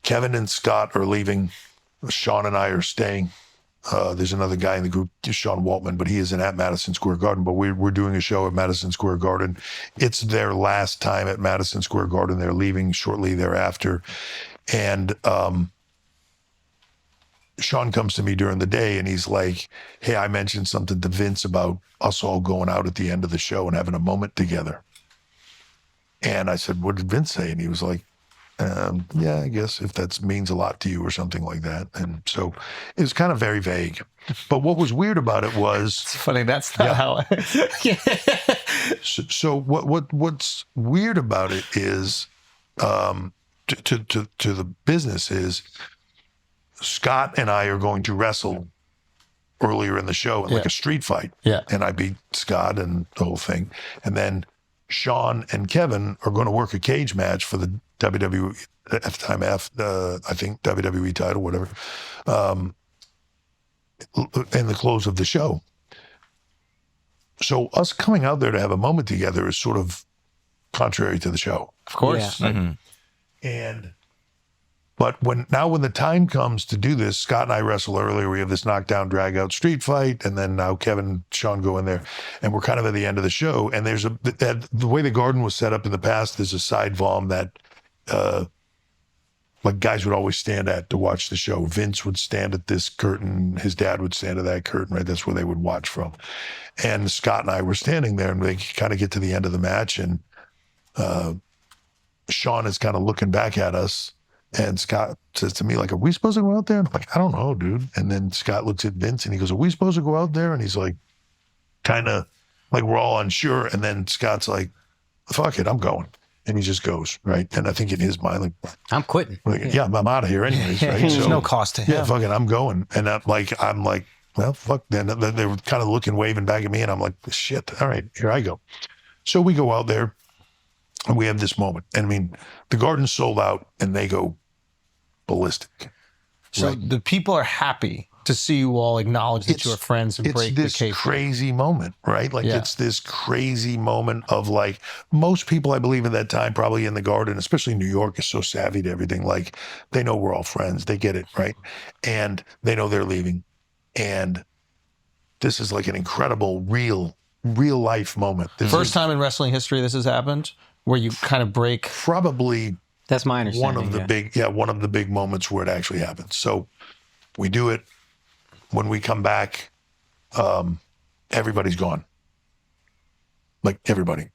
Kevin and Scott are leaving. Sean and I are staying. There's another guy in the group, Sean Waltman, but he isn't at Madison Square Garden. But we're doing a show at Madison Square Garden. It's their last time at Madison Square Garden. They're leaving shortly thereafter. And Sean comes to me during the day and he's like, hey, I mentioned something to Vince about us all going out at the end of the show and having a moment together. And I said, what did Vince say? And he was like, yeah, I guess if that means a lot to you or something like that. And so it was kind of very vague. But what was weird about it was... It's funny, that's not how... So what's weird about it is, to the business is, Scott and I are going to wrestle earlier in the show in like a street fight. Yeah. And I beat Scott and the whole thing. And then Sean and Kevin are going to work a cage match for the WWE, at the time, I think WWE title, whatever, in the close of the show. So us coming out there to have a moment together is sort of contrary to the show. Of course. Yeah. Mm-hmm. But when the time comes to do this, Scott and I wrestle earlier. We have this knockdown, drag out street fight, and then now Kevin and Sean go in there, and we're kind of at the end of the show. And there's the way the Garden was set up in the past. There's a side vom that, like guys would always stand at to watch the show. Vince would stand at this curtain. His dad would stand at that curtain. Right, that's where they would watch from. And Scott and I were standing there, and they kind of get to the end of the match, and Sean is kind of looking back at us. And Scott says to me, like, are we supposed to go out there? And I'm like, I don't know, dude. And then Scott looks at Vince and he goes, are we supposed to go out there? And he's like, kind of like, we're all unsure. And then Scott's like, fuck it, I'm going. And he just goes, right? And I think in his mind, like, I'm quitting. Like, yeah, I'm out of here anyways, right? There's So, no cost to him. yeah, fuck it, I'm going. And I'm like, well, fuck. Then they were kind of looking, waving back at me. And I'm like, shit, all right, here I go. So we go out there. And we have this moment. And I mean, the Garden's sold out and they go ballistic. So the people are happy to see you all acknowledge that you're friends and break the It's case. this crazy moment, right? Like it's this crazy moment of like, most people I believe at that time, probably in the Garden, especially New York, is so savvy to everything. Like they know we're all friends. They get it, right? And they know they're leaving. And this is like an incredible, real life moment. First time in wrestling history this has happened? Where you kind of break? Probably that's my understanding. One of the big moments where it actually happens. So we do it. When we come back, everybody's gone. Like everybody.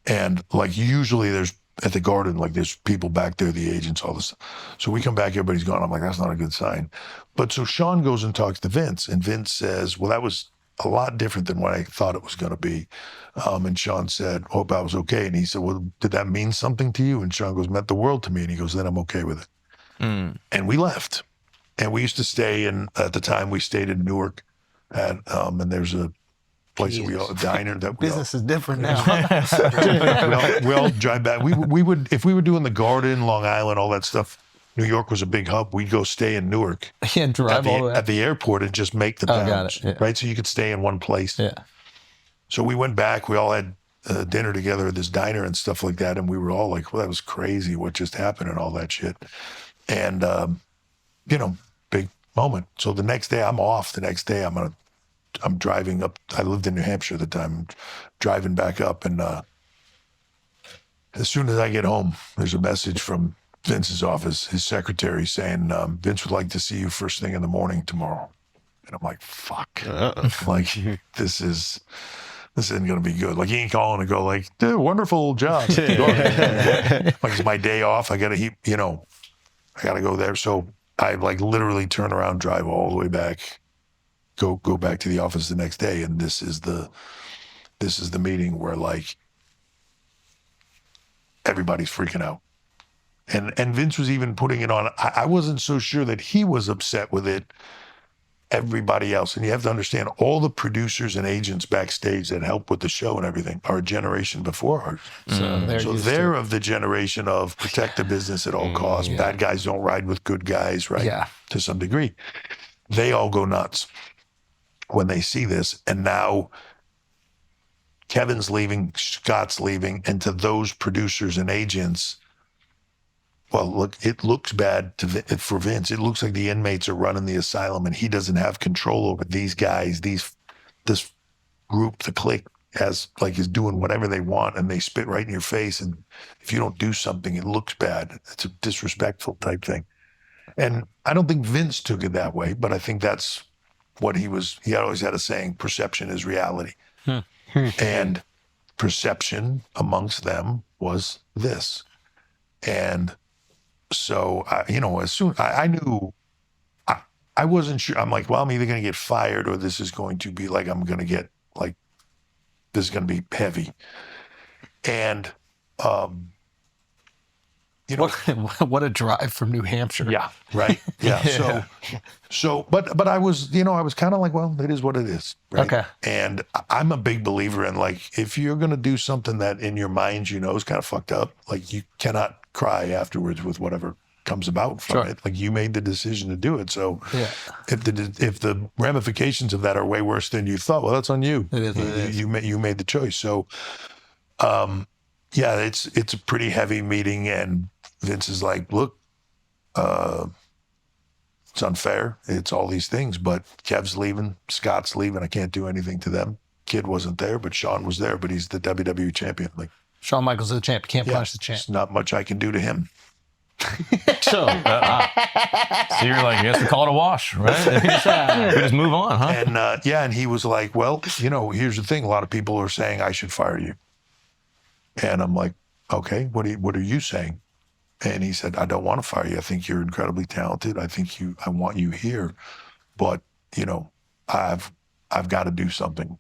And like usually there's at the Garden, like there's people back there, the agents, all this. So we come back, everybody's gone. I'm like, that's not a good sign. But so Sean goes and talks to Vince, and Vince says, well, that was a lot different than what I thought it was going to be. And Sean said, hope I was okay. And he said, well, did that mean something to you? And Sean goes, meant the world to me. And he goes, then I'm okay with it. And we left. And we used to stay at the time we stayed in Newark and there's a place a diner that business is different now. we all drive back. We would, if we were doing the Garden, Long Island, all that stuff, New York was a big hub. We'd go stay in Newark and drive all the way at the airport and just make the pounds, right? So you could stay in one place. Yeah. So we went back. We all had dinner together at this diner and stuff like that, and we were all like, "Well, that was crazy. What just happened?" and all that shit. And big moment. So the next day, I'm off. The next day, I'm driving up. I lived in New Hampshire at the time. Driving back up, and as soon as I get home, there's a message from Vince's office, his secretary, saying, Vince would like to see you first thing in the morning tomorrow. And I'm like, fuck. Like, this isn't going to be good. Like, he ain't calling to go like, dude, wonderful job. Like, it's my day off. I got to, I got to go there. So I like literally turn around, drive all the way back, go back to the office the next day. And this is the meeting where like everybody's freaking out. And Vince was even putting it on. I wasn't so sure that he was upset with it. Everybody else. And you have to understand, all the producers and agents backstage that help with the show and everything are a generation before ours. So they're of the generation of protect the business at all costs. Bad guys don't ride with good guys, right? Yeah. To some degree. They all go nuts when they see this. And now Kevin's leaving, Scott's leaving, and to those producers and agents, well, look, it looks bad for Vince. It looks like the inmates are running the asylum, and he doesn't have control over these guys. This group, the clique, is doing whatever they want, and they spit right in your face. And if you don't do something, it looks bad. It's a disrespectful type thing. And I don't think Vince took it that way, but I think that's what he was. He always had a saying: "Perception is reality," and perception amongst them was this, and. So, as soon I knew, I wasn't sure. I'm like, well, I'm either going to get fired or this is going to be like, I'm going to get like, this is going to be heavy. And, what a drive from New Hampshire. yeah, right. Yeah. But I was, I was kind of like, well, it is what it is. Right? Okay. And I'm a big believer in like, if you're going to do something that in your mind, is kind of fucked up, like you cannot cry afterwards with whatever comes about from it. Like you made the decision to do it. So if the ramifications of that are way worse than you thought, well, that's on you. It is. You made the choice. So, it's a pretty heavy meeting, and Vince is like, look, it's unfair. It's all these things, but Kev's leaving, Scott's leaving. I can't do anything to them. Kid wasn't there, but Shawn was there, but he's the WWE champion. Like, Shawn Michaels is the champ. You can't punish the champ. There's not much I can do to him. So you're like, I guess we call it a wash, right? We just move on, huh? And and he was like, well, here's the thing. A lot of people are saying I should fire you. And I'm like, okay, what are you saying? And he said, I don't want to fire you. I think you're incredibly talented. I want you here, but I've got to do something.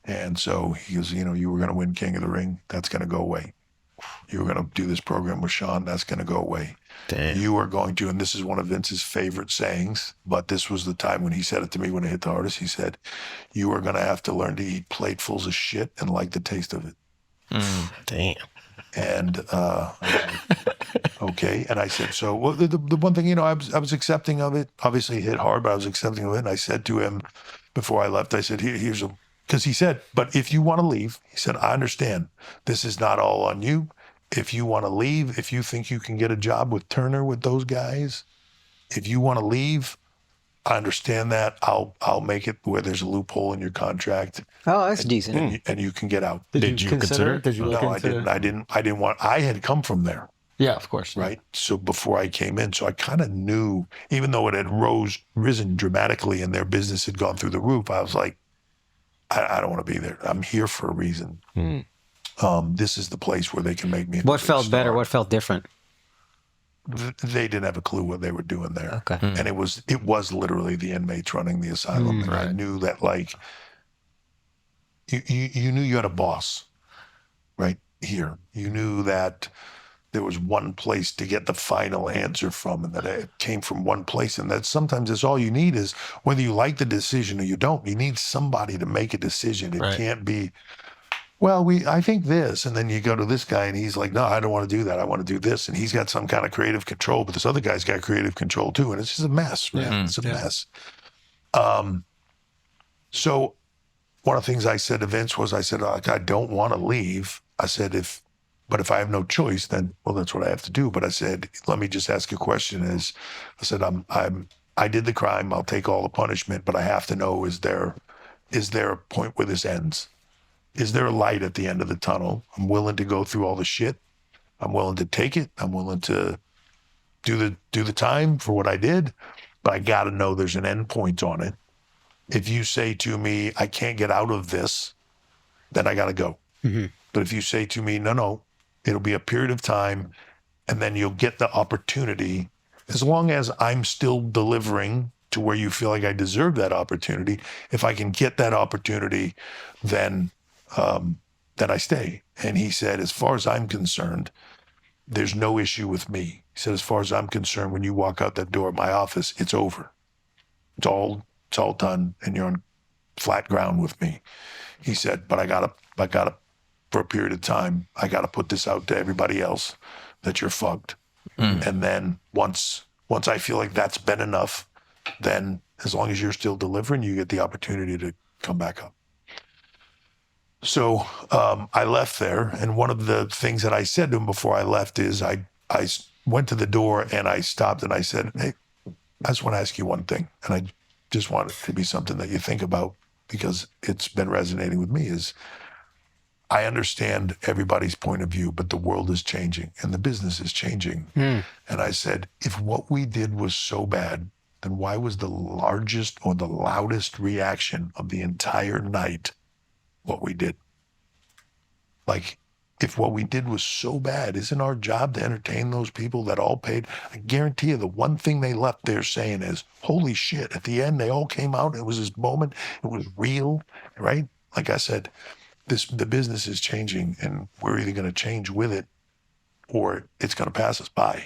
And so he goes, you were going to win King of the Ring. That's going to go away. You were going to do this program with Shawn. That's going to go away. Damn. You are going to, and this is one of Vince's favorite sayings, but this was the time when he said it to me when it hit the hardest. He said, you are going to have to learn to eat platefuls of shit and like the taste of it. Damn. And okay. And I said, so well, the one thing, I was accepting of it. Obviously it hit hard, but I was accepting of it. And I said to him before I left, I said, because he said, but if you want to leave, he said, I understand. This is not all on you. If you want to leave, if you think you can get a job with Turner, with those guys, if you want to leave, I understand that. I'll make it where there's a loophole in your contract. Oh, that's decent. And you can get out. Did you consider it? Did you look No, into it? I didn't want. I had come from there, Yeah, of course. right? So before I came in, so I kind of knew, even though it had risen dramatically and their business had gone through the roof, I was like, I don't want to be there. I'm here for a reason. This is the place where they can make me. What felt better? What felt different? They didn't have a clue what they were doing there. Okay. And it was literally the inmates running the asylum. And I knew that, like, you knew you had a boss right here. You knew that there was one place to get the final answer from, and that it came from one place. And that sometimes that's all you need, is whether you like the decision or you don't, you need somebody to make a decision. It can't be, well, I think this, and then you go to this guy and he's like, no, I don't want to do that. I want to do this. And he's got some kind of creative control, but this other guy's got creative control too. And it's just a mess, right? It's a mess. So one of the things I said to Vince was, I said, I don't want to leave. I said, but if I have no choice, then, well, that's what I have to do. But I said, let me just ask a question. I said, I did the crime. I'll take all the punishment, but I have to know, is there a point where this ends? Is there a light at the end of the tunnel? I'm willing to go through all the shit. I'm willing to take it. I'm willing to do the time for what I did, but I got to know there's an end point on it. If you say to me, I can't get out of this, then I got to go. But if you say to me, no, it'll be a period of time, and then you'll get the opportunity, as long as I'm still delivering to where you feel like I deserve that opportunity. If I can get that opportunity, then I stay. And he said, as far as I'm concerned, there's no issue with me. He said, as far as I'm concerned, when you walk out that door of my office, it's over. It's all done, and you're on flat ground with me. He said, but I gotta, for a period of time, I gotta put this out to everybody else that you're fucked. And then once I feel like that's been enough, then as long as you're still delivering, you get the opportunity to come back up. So I left there, and one of the things that I said to him before I left is I went to the door and I stopped and I said, hey, I just want to ask you one thing. And I just want it to be something that you think about because it's been resonating with me is I understand everybody's point of view, but the world is changing and the business is changing. And I said, if what we did was so bad, then why was the largest or the loudest reaction of the entire night what we did? Like, if what we did was so bad, isn't our job to entertain those people that all paid? I guarantee you the one thing they left there saying is, holy shit, at the end, they all came out. It was this moment. It was real, right? Like I said, the business is changing and we're either going to change with it or it's going to pass us by.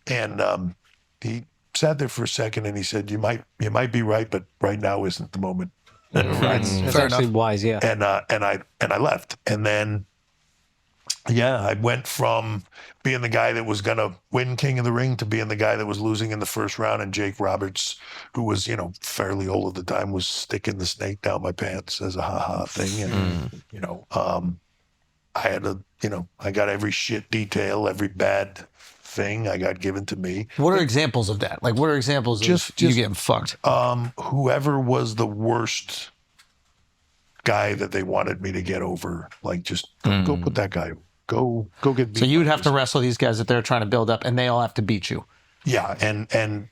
And he sat there for a second and he said, you might be right, but right now isn't the moment. It's actually wise, yeah. And I left. And then, yeah, I went from being the guy that was going to win King of the Ring to being the guy that was losing in the first round. And Jake Roberts, who was, fairly old at the time, was sticking the snake down my pants as a ha-ha thing. And, I had I got every shit detail, every bad thing I got given to me. What are examples of that? Like, what are examples of you getting fucked? Whoever was the worst guy that they wanted me to get over, like, just go put that guy, go get beat. So you would have to wrestle these guys that they're trying to build up, and they all have to beat you. Yeah, and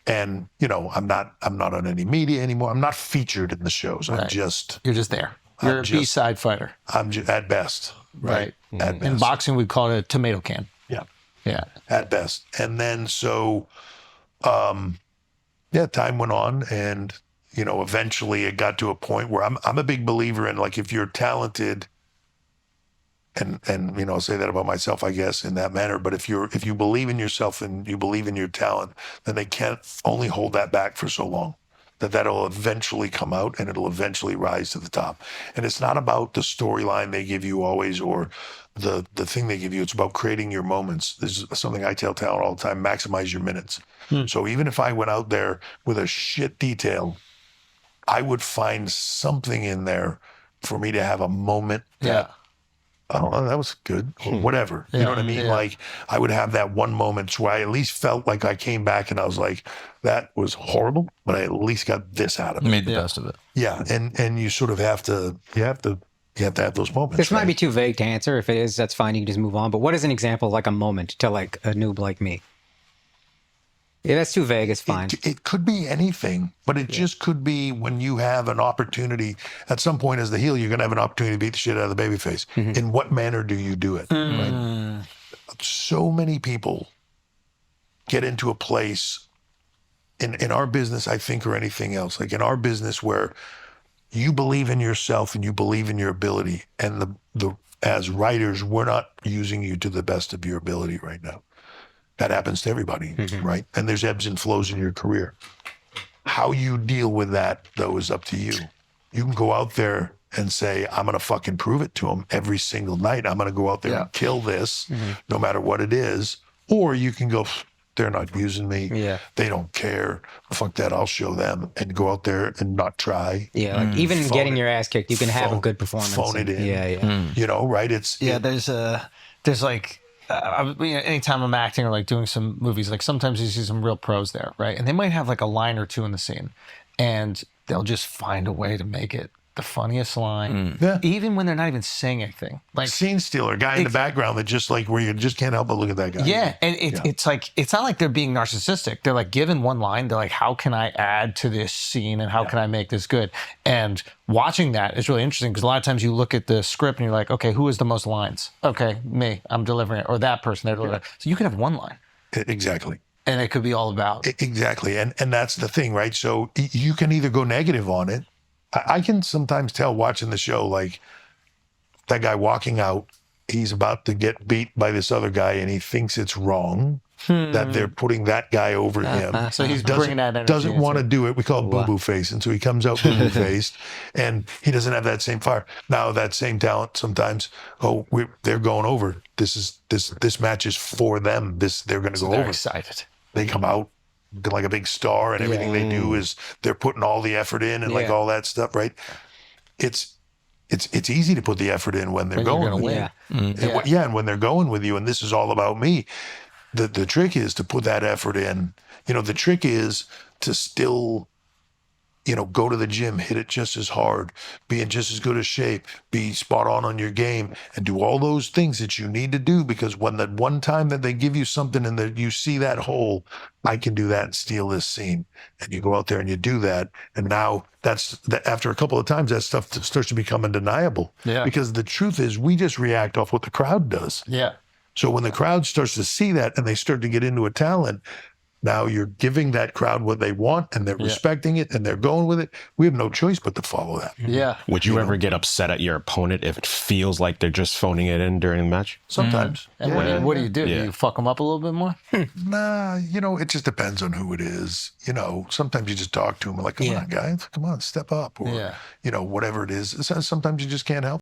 I'm not on any media anymore. I'm not featured in the shows. Right. You're just there. You're a B-side fighter. I'm just at best. Right. At best. In boxing, we'd call it a tomato can. Yeah. Yeah. At best. And then so, time went on, and eventually it got to a point where I'm a big believer in, like, if you're talented, and I'll say that about myself, I guess, in that manner. But if you believe in yourself and you believe in your talent, then they can't only hold that back for so long. That'll eventually come out and it'll eventually rise to the top. And it's not about the storyline they give you always or the thing they give you. It's about creating your moments. This is something I tell talent all the time: maximize your minutes. So even if I went out there with a shit detail, I would find something in there for me to have a moment that, oh, that was good, or whatever. You know what I mean? Yeah. Like, I would have that one moment where I at least felt like I came back and I was like, that was horrible, but I at least got this out of it. Made the best of it. Yeah, and you sort of have to have those moments. This might right? be too vague to answer. If it is, that's fine. You can just move on. But what is an example of, like, a moment to, like, a noob like me? Yeah, that's too vague. It's fine. It could be anything, but it just could be when you have an opportunity. At some point as the heel, you're going to have an opportunity to beat the shit out of the babyface. In what manner do you do it? Right? So many people get into a place in our business, I think, or anything else, like in our business, where you believe in yourself and you believe in your ability. And as writers, we're not using you to the best of your ability right now. That happens to everybody, right? And there's ebbs and flows in your career. How you deal with that, though, is up to you. You can go out there and say, I'm going to fucking prove it to them every single night. I'm going to go out there and kill this, no matter what it is. Or you can go, they're not using me. Yeah. They don't care. Fuck that, I'll show them. And go out there and not try. Yeah, like even getting your ass kicked, you can have a good performance. Phone it in. Yeah. Right? There's like, anytime I'm acting or like doing some movies, like sometimes you see some real pros there, right? And they might have like a line or two in the scene, and they'll just find a way to make it the funniest line, even when they're not even saying anything. Like scene stealer, guy in the background that just like where you just can't help but look at that guy. Yeah, and it's like, it's not like they're being narcissistic. They're like given one line, they're like, how can I add to this scene and how can I make this good? And watching that is really interesting because a lot of times you look at the script and you're like, okay, who has the most lines? Okay, me, I'm delivering it, or that person, they're delivering it. So you could have one line. Exactly. And it could be all about. Exactly. And that's the thing, right? So you can either go negative on it. I can sometimes tell watching the show, like that guy walking out, he's about to get beat by this other guy and he thinks it's wrong that they're putting that guy over him. So he's bringing that energy. Doesn't want to do it. We call it boo-boo face. And so he comes out boo-boo faced and he doesn't have that same fire. Now that same talent sometimes, they're going over. This match is for them. They're going to go over. Excited. They come out like a big star and everything they do is they're putting all the effort in and like all that stuff, right? It's easy to put the effort in when they're going with you. Yeah. And when they're going with you and this is all about me. The trick is to put that effort in. The trick is to still, go to the gym, hit it just as hard, be in just as good a shape, be spot on your game, and do all those things that you need to do. Because when that one time that they give you something and that you see that hole, I can do that and steal this scene. And you go out there and you do that. And now after a couple of times, that stuff starts to become undeniable. Yeah. Because the truth is, we just react off what the crowd does. Yeah. So when the crowd starts to see that and they start to get into a talent, now you're giving that crowd what they want and they're respecting it and they're going with it. We have no choice but to follow that. Yeah. Would you ever get upset at your opponent if it feels like they're just phoning it in during the match? Sometimes. And what do you do? Do you fuck them up a little bit more? Nah, it just depends on who it is. Sometimes you just talk to them like, come on, guys, come on, step up. Or, whatever it is. Sometimes you just can't help